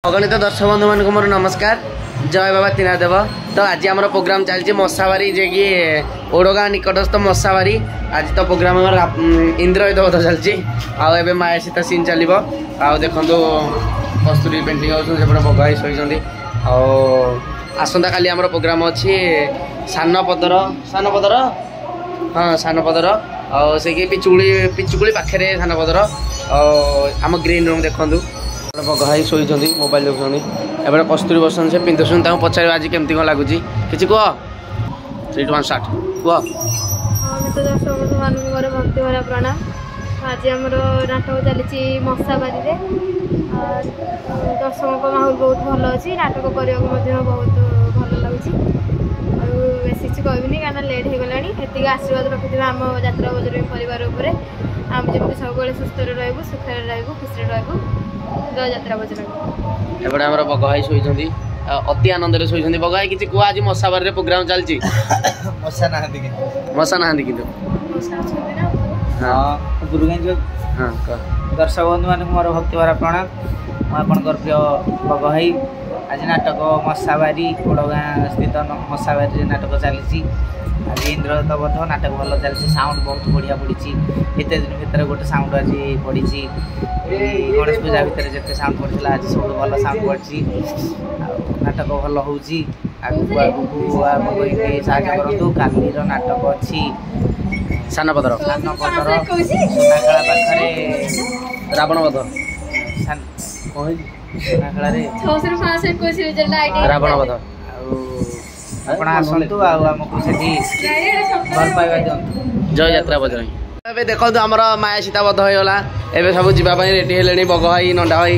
अगणित दर्शक बंधु मान मोर नमस्कार जय बाबा त्रिनाथ देव। तो आज आम प्रोग्राम चलती मशाबारी जे कि ओडगाँ निकटस्थ मशाबारी। आज तो प्रोग्राम इंद्रजित बध चलती आए माया सीता सीन चलो आ देखु कस्तूरी पेंटिंग होपटे बगाई शोती आसंता काली आम प्रोग्राम अच्छी सान पदर हाँ सान पदर से पिचुकुड़ी पाखे सान पदर आम ग्रीन रूम देखूँ बगाई शोती मोबाइल देखुं एबे कस्तूरी बसन से पिंधुसन पचार आज केमती कौन लगुच कि कह 3 2 1 स्टार्ट कह। दर्शक बंधु मान मोर भक्ति भरा प्रणाम। आज आम नाटक चली मशाबारी दर्शकों माहौल बहुत भल अच्छी नाटक करने बहुत भल लगुच बेस किसी कहबी क्या लेट हो गला ये आशीर्वाद रखी आम यात्रा बजर परिवार उपर आम जमी सब सुस्थ रु सुखरे रु खुशी रु जय यात्रा बजर। एपटे आम बगाई शोती अति आनंद शोती बगाई किसी कह आज मशाबारी प्रोग्राम चलती मशा ना कि दर्शक बंधु मान मोर भक्ति भरा प्रणाम। मुझे प्रिय बगहाई आज नाटक मशाबारी ओडगाँ स्थित मशाबारी नाटक चली आज इंद्रजित बध नाटक भल चलती साउंड बहुत बढ़िया पड़ी एत दिन भितर गोटे साउंड आज पड़ी गणेश पूजा भितर जिते साउंड पड़ा आज सब भल साउंड पड़ी नाटक भल हो आगू आगू साहय करूँ काली नाटक अच्छी सान पदर सोनाखेला पाखे रावण बध रावण बध आपण आसतु आमको से भल पाइबा दिंतु जय यात्रा बजरंगी। ए देखो आमर माया सीता बध होगा एवं सब जावाई रेडी है बग भाई नंडा भाई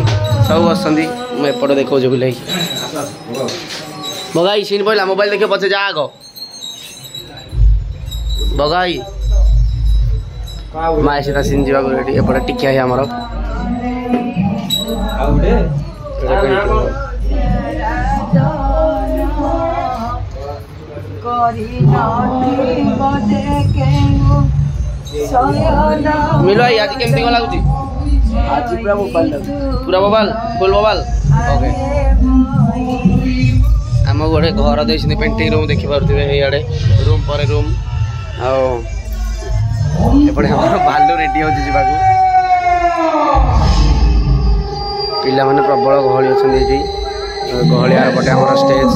सब बसती मुझे देखा बुले बगाई सीन पड़ा मोबाइल देखिए पचे जा आग बगाई माया सीता सीन जा रेडी एपटे टिकिया है आमर मिलो भाई आज केमती कौन लगुच आज पूरा मोबाइल फुल मोबाइल ओके आम गोटे घर दे पेंटिंग रूम देखी पारे आड़े रूम पर रूम आपटे भालू रेडी हो पिला माने प्रबल गहली अच्छा गहलिया पटे आम स्टेज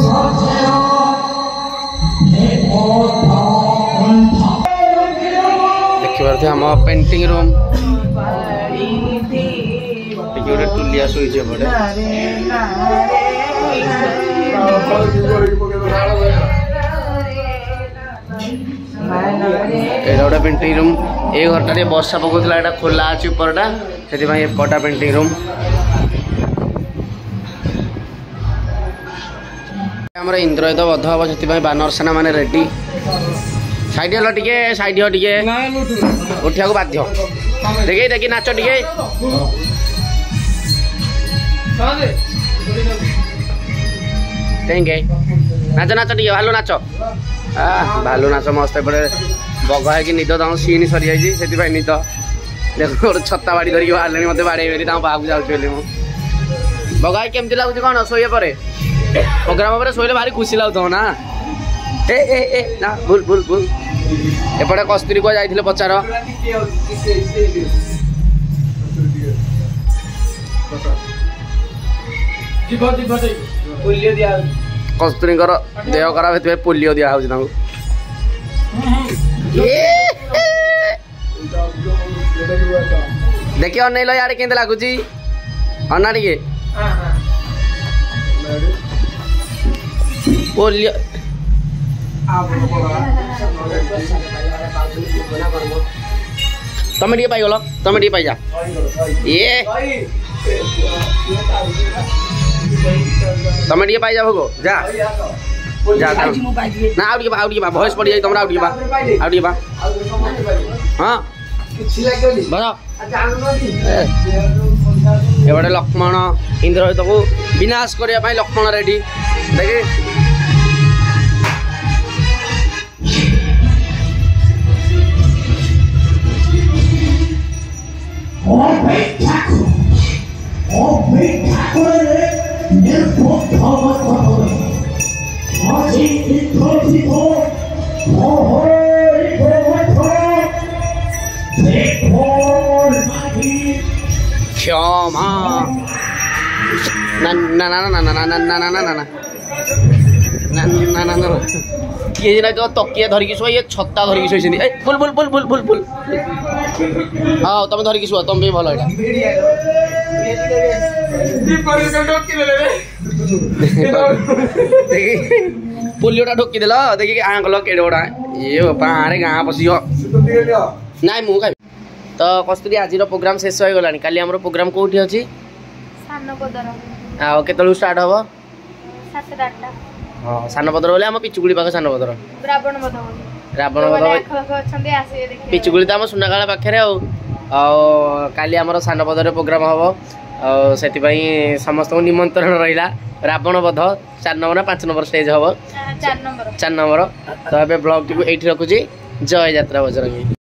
देखिए आम पेंटिंग रूम गोटे टुलिया शोचे पड़े गोटे पेंटिंग रूम ये घरटा वर्षा पकड़ा यहाँ खोला अच्छी उपरटा से एपटा पेंटिंग रूम आमर इंद्रजित बध हम से बानर सेना मान रेडी साइड हल टे साइड टे उठा बाध्य देखी देखी नाच टे नाच नाच टे भालू नाच भालू नाच मस्त एपटे बग है निद तक सीन सरी जाइए से निद देख गोटे छता बाड़ी धरिकी बाहर मत बाड़े बाहर जाऊँ बगाई केमती लगुच कौन शोए पर प्रोग्राम पर शोले भारी खुशी लगुव ना ए ना भूल भूल भूल एपटे कस्तूरी को जाइए पचार कस्तूरी देह खराब है पोलियो दिया देखिए अनैल यार के लगुच अना टे पोलियो तमें टे पाइगल तमें टे पाइजा ये तमें टे पाइजा भोग जा जा ना आउट के भॉइस पड़ जाए तुम आउट के हाँ बस एपटे लक्ष्मण इंद्रजित को विनाश करने लक्ष्मण रेडी देखे क्षमा ना ना ना ना ना ना ना ना ना ना ना ना ना ना किए जे तो तकिया धरिकी शुआ ये छत्ता धरिकी शुई ए फुल फुल फुल फुल फुल फुल हाँ तुम धरिकी शुआ तुम भी भल पुलियोटा ढोकी देल देखिए आंकल केड़े बड़ा ये बाहर गाँ पशि ना मु खाई तो कस्तूरी आज प्रोग्राम शेष हो गलानी काली हमरो प्रोग्राम कोठी अछि आ केतलु स्टार्ट हबो 7 8 हां सानपदर बोले हम पिचुगुड़ी पाख सानपदर रावण बध पिचुगुड़ी तो आम सुनाकाला पाखे आ काली आमर सानपदर प्रोग्राम हम से समस्त निमंत्रण रहा रावण बध 4 नंबर 5 नंबर स्टेज हम 4 नंबर तो ए ब्लॉग टी रखुची जय यात्रा बजरंगी।